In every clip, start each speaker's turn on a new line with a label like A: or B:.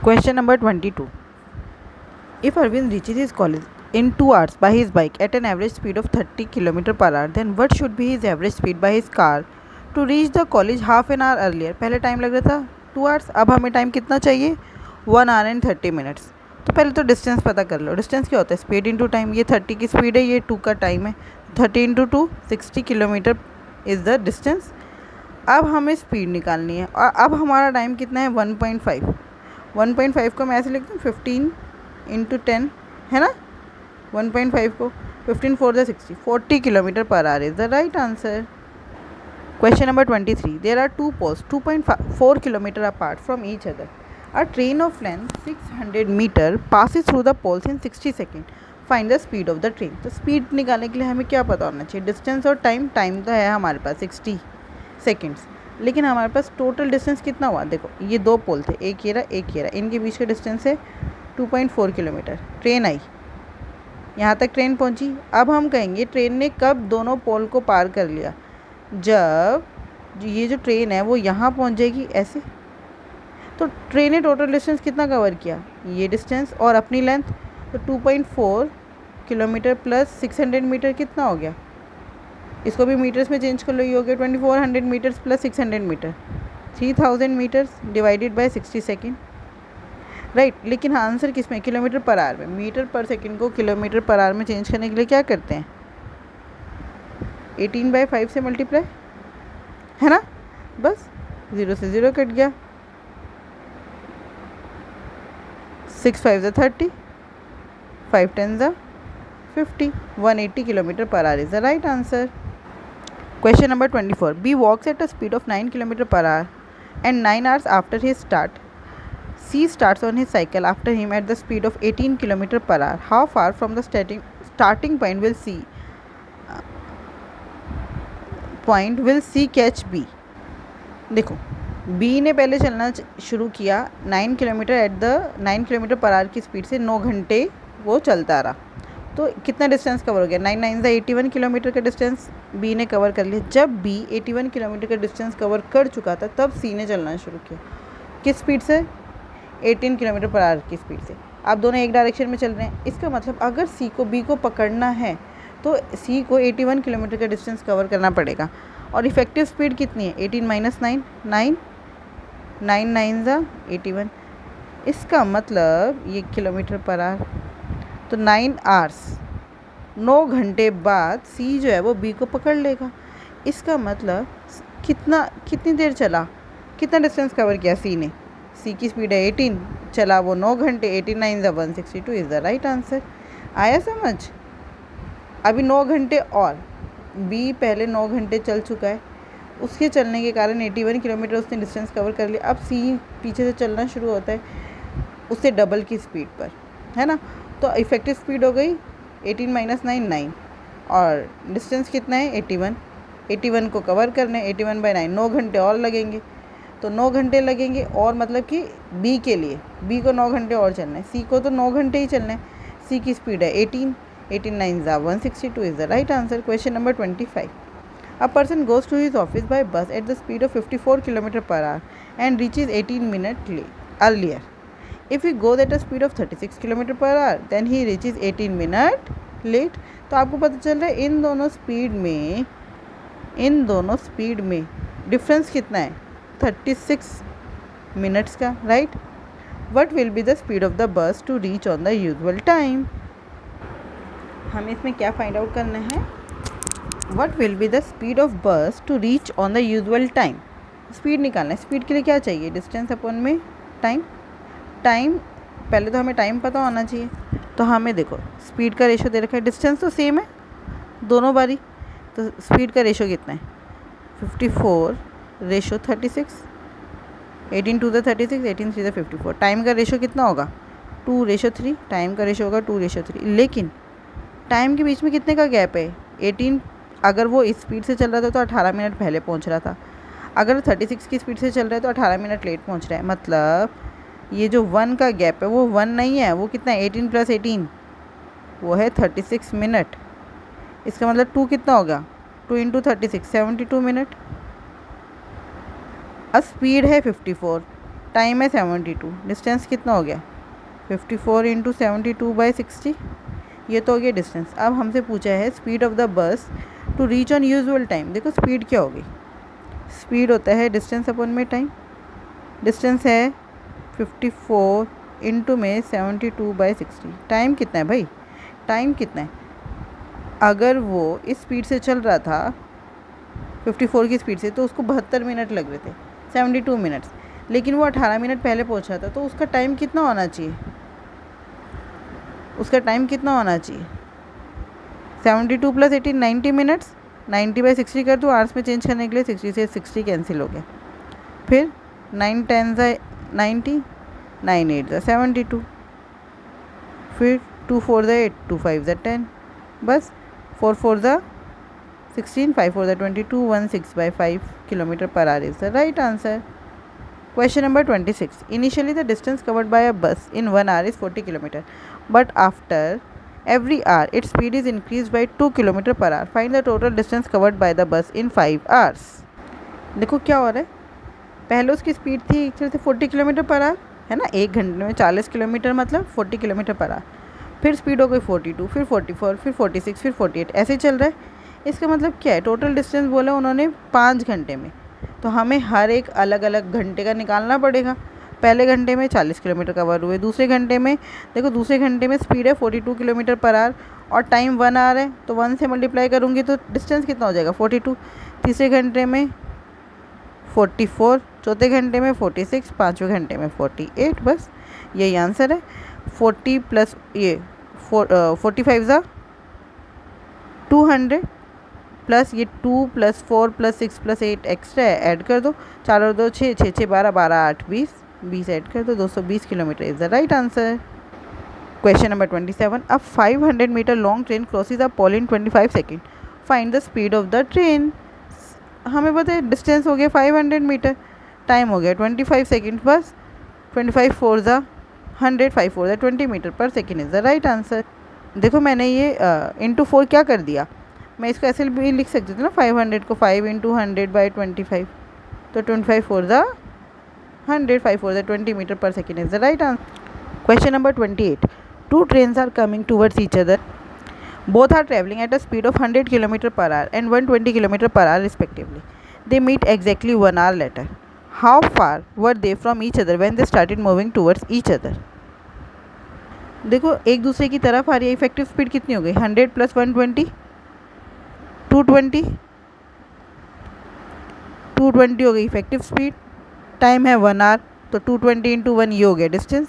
A: Question number 22. If Arvind reaches his college in 2 hours by his bike at an average speed of 30 km per hour, then what should be his average speed by his car to reach the college half an hour earlier? पहले time लग रहा था 2 hours, अब हमें time कितना चाहिए 1 hour and 30 minutes. तो पहले तो डिस्टेंस पता कर लो. डिस्टेंस क्या होता है? Speed into time. ये 30 की स्पीड है, ये 2 का टाइम है. 30 into 2 60 kilometre is the distance. अब हमें स्पीड निकालनी है और अब हमारा टाइम कितना है 1.5. 1.5 को मैं ऐसे लिखता हूँ 15 इंटू 10 है ना. 1.5 को 15 4 60 40 kilometre per hour is the right answer. Question number 23. There are two poles 2.4 kilometer apart from each other. A train of length 600 meter passes through the poles in 60 seconds. Find the speed of the train. तो speed निकालने के लिए हमें क्या पता होना चाहिए? Distance और टाइम. टाइम तो है हमारे पास 60 सेकेंड्स, लेकिन हमारे पास टोटल डिस्टेंस कितना हुआ? देखो ये दो पोल थे, एक ये रहा एक ये रहा, इनके बीच का डिस्टेंस है 2.4 किलोमीटर. ट्रेन आई, यहाँ तक ट्रेन पहुँची. अब हम कहेंगे ट्रेन ने कब दोनों पोल को पार कर लिया? जब ये जो ट्रेन है वो यहाँ पहुँच जाएगी ऐसे. तो ट्रेन ने टोटल डिस्टेंस कितना कवर किया? ये डिस्टेंस और अपनी लेंथ. तो 2.4 किलोमीटर प्लस 600 मीटर कितना हो गया? इसको भी मीटर्स में चेंज कर लो. ये हो गया 2400 metres plus 600 metre 3000 metres divided by 60 second. Right. लेकिन आंसर किस में? किलोमीटर पर आवर में. मीटर पर सेकेंड को किलोमीटर पर आवर में चेंज करने के लिए क्या करते हैं? 18/5 से मल्टीप्लाई है ना. बस 0 से 0 कट गया. 6 5 ज़ा 30, 5 10 ज़ा 50. 180 kilometre per hour is the right answer. Question number 24. B walks at a speed of 9 km per hour and 9 hours after his start. C starts on his cycle after him at the speed of 18 km per hour. How far from the starting point will C catch B? देखो B ने पहले चलना शुरू किया 9 kilometre per hour की speed से 9 घंटे वो चलता रहा. तो कितना डिस्टेंस कवर हो गया? 9 9 ज़ा 81 किलोमीटर का डिस्टेंस बी ने कवर कर लिया. जब बी 81 किलोमीटर का डिस्टेंस कवर कर चुका था तब सी ने चलना शुरू किया. किस स्पीड से? 18 किलोमीटर पर आवर की स्पीड से. आप दोनों एक डायरेक्शन में चल रहे हैं. इसका मतलब अगर सी को बी को पकड़ना है तो सी को 81 किलोमीटर का डिस्टेंस कवर करना पड़ेगा. और इफेक्टिव स्पीड कितनी है? 18 - 9 9 9 9 ज़ा 81. इसका मतलब ये किलोमीटर पर आवर. तो 9 आवर्स 9 घंटे बाद सी जो है वो बी को पकड़ लेगा. इसका मतलब कितनी देर चला, कितना डिस्टेंस कवर किया सी ने? सी की स्पीड है 18, चला वो 9 घंटे. 18 9 ज़ा 162 इज़ द राइट आंसर. आया समझ? अभी 9 घंटे और बी पहले 9 घंटे चल चुका है. उसके चलने के कारण 81 किलोमीटर उसने डिस्टेंस कवर कर लिया. अब सी पीछे से चलना शुरू होता है उससे डबल की स्पीड पर, है ना. तो इफेक्टिव स्पीड हो गई 18 - 9 9 और डिस्टेंस कितना है 81. 81 को कवर करने 81/9 9 घंटे और लगेंगे. तो 9 घंटे लगेंगे और मतलब कि बी के लिए बी को 9 घंटे और चलना है. सी को तो 9 घंटे ही चलना है. सी की स्पीड है 18. 18 9 ज़ा 162 is the right answer. Question number 25. A person goes to his office by bus at the speed of 54 km per hour and reaches 18 minutes earlier. If he goes at a speed of 36 km per hour, then he reaches 18 minutes late. तो आपको पता चल रहा है इन दोनों speed में difference कितना है? 36 मिनट्स का. Right. What will be the speed of the bus to reach on the usual time? हमें इसमें क्या फाइंड आउट करना है? What will be the speed of bus to reach on the usual time? Speed निकालना है. Speed के लिए क्या चाहिए? डिस्टेंस अपॉन में टाइम. टाइम पहले तो हमें टाइम पता होना चाहिए. तो हमें देखो स्पीड का रेशो दे रखा है. डिस्टेंस तो सेम है दोनों बारी. तो स्पीड का रेशो कितना है? 54/36. 18 2 ज़ा 36, 18 3 ज़ा 54. टाइम का रेशो कितना होगा? 2/3. टाइम का रेशो होगा 2/3. लेकिन टाइम के बीच में कितने का गैप है? 18. अगर वो इस स्पीड से चल रहा था तो 18 मिनट पहले पहुंच रहा था. अगर 36 की स्पीड से चल रहा है तो 18 मिनट लेट पहुंच रहा है. मतलब ये जो 1 का गैप है वो 1 नहीं है. वो कितना है? 18 + 18 वो है 36 मिनट. इसका मतलब 2 कितना होगा? 2 × 36 72 मिनट. अब स्पीड है 54, टाइम है 72, डिस्टेंस कितना हो गया 54 इंटू 72/60, ये तो हो गया डिस्टेंस। अब हमसे पूछा है speed of the bus to reach on usual time. देखो स्पीड क्या होगी, स्पीड होता है डिस्टेंस अपन में टाइम, डिस्टेंस है 54 इंटू में 72/60, टाइम कितना है भाई, टाइम कितना है, अगर वो इस स्पीड से चल रहा था 54 की स्पीड से तो उसको 72 मिनट लग रहे थे, 72 मिनट्स, लेकिन वो 18 मिनट पहले पहुंचा था, तो उसका टाइम कितना होना चाहिए, उसका टाइम कितना होना चाहिए 72 + 18 90 मिनट्स, 90/60 कर दो आवर्स में चेंज करने के लिए, 60 से 60 कैंसिल हो गया, फिर 9 10 90, 9 8 72, फिर 2 4 8, 2 5 10, बस 4 4 16, 5 4 22, 16/5 km/h is the right answer. Question number 26. Initially the distance covered by a bus in 1 hour is 40 km, but after every hour its speed is increased by 2 km/h. Find the total distance covered by the bus in 5 hours. देखो क्या हो रहा है, पहले उसकी speed थी एक तरह से 40 km/h, है ना, 1 घंटे में 40 किलोमीटर मतलब 40 km/h, फिर स्पीड हो गई 42, फिर 44, फिर 46, फिर 48, ऐसे ही चल रहा है। इसका मतलब क्या है, टोटल डिस्टेंस बोला उन्होंने 5 घंटे में, तो हमें हर एक अलग अलग घंटे का निकालना पड़ेगा। पहले घंटे में 40 किलोमीटर कवर हुए, दूसरे घंटे में देखो दूसरे घंटे में स्पीड है 42 km/h और टाइम 1 आवर है, तो 1 से मल्टीप्लाई करूँगी तो डिस्टेंस कितना हो जाएगा 42, तीसरे घंटे में 44, चौथे घंटे में 46, पाँचवें घंटे में 48, बस यही आंसर है। 40 प्लस ये 45 200 प्लस ये 2 + 4 + 6 + 8 एक्स्ट्रा है, ऐड कर दो, 4 और 2 6, 6 6 12, 12 8 20, 20 ऐड कर दो, 220 किलोमीटर is the right answer. Question number 27. A 500 metre long train crosses a pole in 25 second, find the speed of the train. हमें पता है डिस्टेंस हो गया 500 मीटर, टाइम हो गया 25 सेकेंड, बस 25 4 100, 5 4 20 metre per second is the right answer. देखो मैंने ये इंटू 4 क्या कर दिया, मैं इसको ऐसे भी लिख सकती थी ना, 500 को 5 × 100/25, तो 25 4 100, 5 4 20 metre per second is the right answer. Question number 28. Two trains are coming towards each other. Both are travelling at a speed of 100 km/h and 120 km/h respectively. They meet exactly 1 hour later. How far were they from each other when they started moving towards each other? देखो एक दूसरे की तरफ आ रही है, effective speed कितनी हो गई 100 + 120, 220, 220 हो गई इफेक्टिव स्पीड, टाइम है 1 आवर, तो 220 × 1 ये हो गया डिस्टेंस,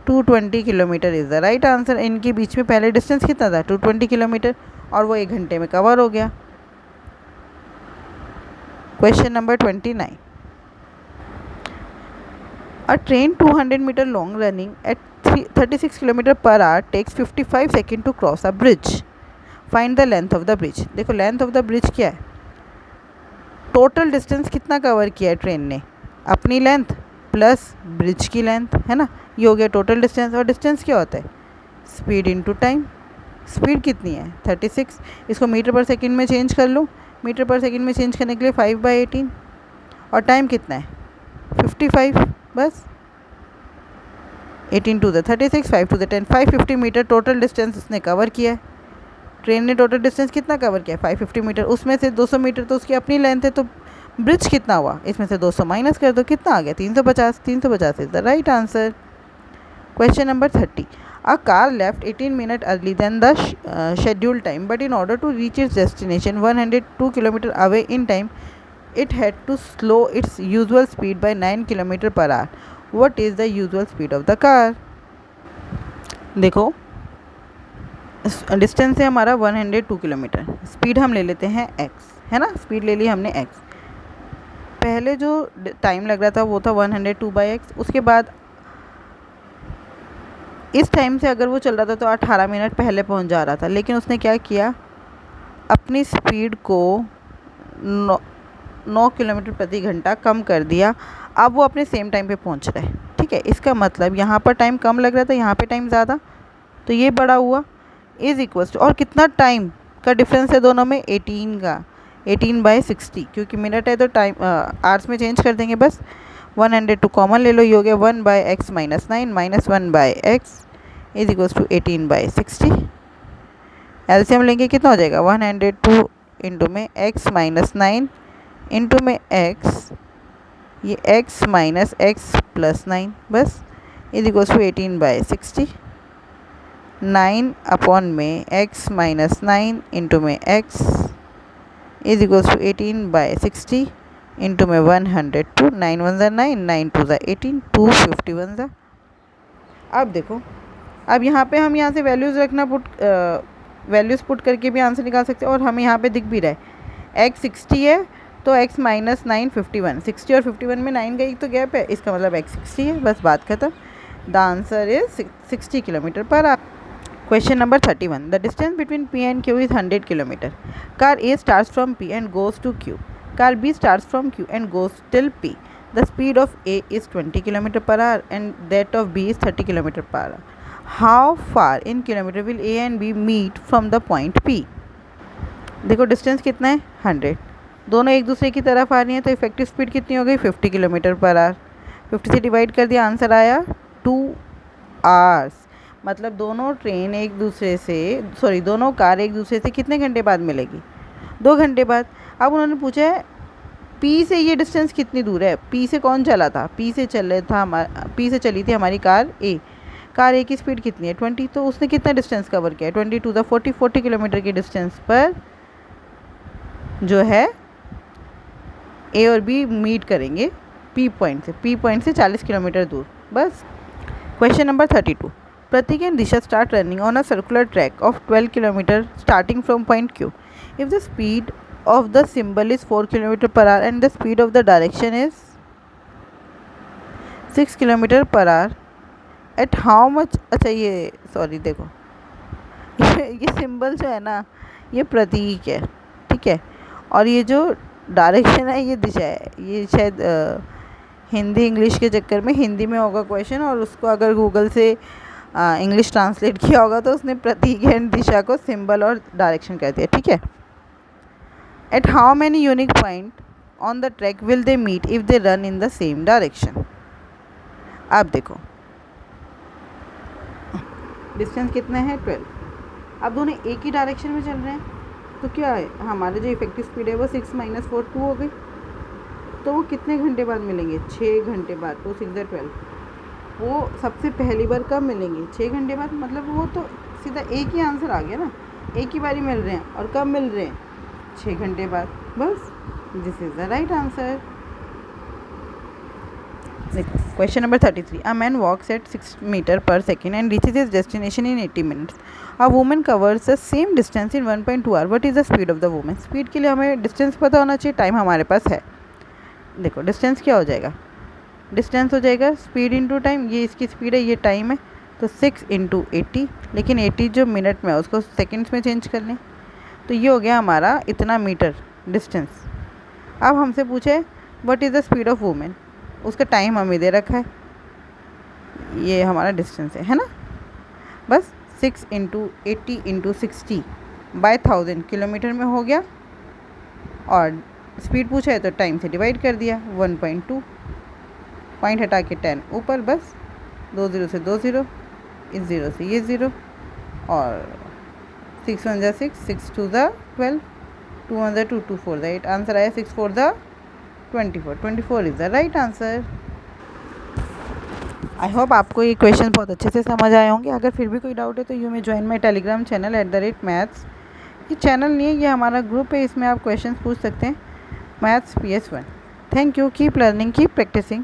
A: 220 किलोमीटर इज़ द राइट आंसर। इनके बीच में पहले डिस्टेंस कितना था 220 किलोमीटर और वो 1 घंटे में कवर हो गया। Question number 29. A train 200 meter long running at 36 km/h takes 55 seconds to cross a bridge. Find the length of the bridge. देखो लेंथ ऑफ द ब्रिज क्या है, टोटल डिस्टेंस कितना कवर किया है ट्रेन ने, अपनी लेंथ प्लस ब्रिज की length, है ना, ये हो गया टोटल डिस्टेंस। और डिस्टेंस क्या होता है, स्पीड इनटू टाइम, स्पीड कितनी है 36, इसको मीटर पर सेकंड में चेंज कर लो, मीटर पर सेकंड में चेंज करने के लिए 5/18, और टाइम कितना है 55, बस 18 × 36, 5 × 10, 550 मीटर टोटल डिस्टेंस उसने कवर किया है। ट्रेन ने टोटल डिस्टेंस कितना कवर किया है 550 मीटर, उसमें से 200 मीटर तो उसकी अपनी लेंथ है, तो ब्रिज कितना हुआ, इसमें से 200 माइनस कर दो, कितना आ गया 350, 350 is the right answer. Question number 30. A car left 18 minutes early than the scheduled time, but in order to reach its destination 102 km away in time, it had to slow its usual speed by 9 km/h. What is the usual speed of the car? देखो distance है हमारा 102 kilometre, speed हम ले लेते हैं x, है ना, speed ले ली हमने x, पहले जो टाइम लग रहा था वो था 102/x, उसके बाद इस टाइम से अगर वो चल रहा था तो 18 मिनट पहले पहुंच जा रहा था, लेकिन उसने क्या किया, अपनी स्पीड को 9 किलोमीटर प्रति घंटा कम कर दिया, अब वो अपने सेम टाइम पे पहुंच रहा है। ठीक है, इसका मतलब यहाँ पर टाइम कम लग रहा था, यहाँ पे टाइम ज़्यादा, तो ये बड़ा हुआ इज़ इक्वल्स टू, और कितना टाइम का डिफरेंस है दोनों में 18 का, 18/60, क्योंकि मिनट है तो टाइम आवर्स में चेंज कर देंगे बस, 102 कॉमन ले लो, ये हो गया 1/x minus 9 minus 1/x is equals to 18/60। LCM लेंगे कितना हो जाएगा 102 इंटू में x माइनस 9 इंटू में x, ये x माइनस x प्लस 9 बस इज इक्वल्स टू 18/60। 9 अपॉन में x माइनस 9 इंटू में x is equals to 18/60 into में 102। 9 1 ज़ा 9, 9 2 ज़ा 18, 251 ज़ा। अब देखो, अब यहाँ पे हम यहाँ से वैल्यूज़ रखना वैल्यूज़ पुट करके भी आंसर निकाल सकते हैं, और हमें यहाँ पे दिख भी रहा है x 60 है तो x माइनस 9 51, 60 और 51 में 9 का एक तो गैप है, इसका मतलब x 60 है, बस बात खत्म। The answer is 60 kilometre per hour. Question number 31. The distance between P and Q is 100 km. Car A starts from P and goes to Q. Car B starts from Q and goes till P. The speed of A is 20 km per hour and that of B is 30 km per hour. How far in kilometer will A and B meet from the point P? देखो distance कितना है 100, दोनों एक दूसरे की तरफ आ रही हैं, तो इफेक्टिव स्पीड कितनी हो गई 50 किलोमीटर पर आवर। 50 से डिवाइड कर दिया, आंसर आया 2 आवर्स। मतलब दोनों कार एक दूसरे से कितने घंटे बाद मिलेगी 2 घंटे बाद। अब उन्होंने पूछा है पी से ये डिस्टेंस कितनी दूर है, पी से कौन चला था, पी से चली थी हमारी कार ए। कार ए की स्पीड कितनी है 20, तो उसने कितना डिस्टेंस कवर किया है 20 टू द 40 किलोमीटर के डिस्टेंस पर जो है ए और बी मीट करेंगे पी पॉइंट से 40 किलोमीटर दूर बस। Question number 32. Pratik and Disha start running on a circular track of 12 km starting from point Q. If the speed of the symbol is 4 km per hour and the speed of the direction is 6 km per hour, at how much? अच्छा ये sorry देखो ये symbol जो है ना ये प्रतीक है, ठीक है, और ये जो डायरेक्शन है ये दिशा है। ये शायद हिंदी इंग्लिश के चक्कर में हिंदी में होगा क्वेश्चन, और उसको अगर गूगल से इंग्लिश ट्रांसलेट किया होगा तो उसने प्रतीक एंड दिशा को सिंबल और डायरेक्शन कर दिया, ठीक है। At how many unique point on the track will they meet if they run in the same direction. अब देखो डिस्टेंस कितना है 12, अब दोनों एक ही डायरेक्शन में चल रहे हैं, तो क्या है हमारे जो इफेक्टिव स्पीड है वो 6 - 4 2 हो गई, तो वो कितने घंटे बाद मिलेंगे 6 घंटे बाद। तो 6 × 12 वो सबसे पहली बार कब मिलेंगे 6 घंटे बाद, मतलब वो तो सीधा एक ही आंसर आ गया ना, एक ही बारी मिल रहे हैं, और कब मिल रहे हैं 6 घंटे बाद बस। This is the right answer. देखो question number 33. A man walks at 6 metre per second and reaches his destination in 80 minutes. A woman covers the same distance in 1.2 hour. What is the speed of the woman? Speed के लिए हमें distance पता होना चाहिए, time हमारे पास है। देखो distance क्या हो जाएगा, डिस्टेंस हो जाएगा स्पीड इंटू टाइम, ये इसकी स्पीड है ये टाइम है, तो 6 × 80, लेकिन 80 जो मिनट में है उसको सेकेंड्स में चेंज कर लें, तो ये हो गया हमारा इतना मीटर डिस्टेंस। अब हमसे पूछे what is the speed of women, उसका टाइम हमें दे रखा है, ये हमारा डिस्टेंस है ना। बस 6 × 80 × 60 बाय 1000 किलोमीटर में हो गया, और स्पीड पूछा है तो टाइम से डिवाइड कर दिया 1.2, पॉइंट हटा के 10 ऊपर, बस 2 0 से 2 0, इस 0 से ये 0, और 6 1 = 6, 6 2 = 12, 2 1 = 2, 2 4 = 8, आंसर आया 6 4 = 24, 24 is the right answer. I hope आपको ये क्वेश्चन बहुत अच्छे से समझ आए होंगे। अगर फिर भी कोई डाउट है तो you may join my Telegram channel @maths। ये चैनल नहीं है, ये हमारा ग्रुप है, इसमें आप क्वेश्चन पूछ सकते हैं, maths PS1। Thank you, keep learning, keep practising.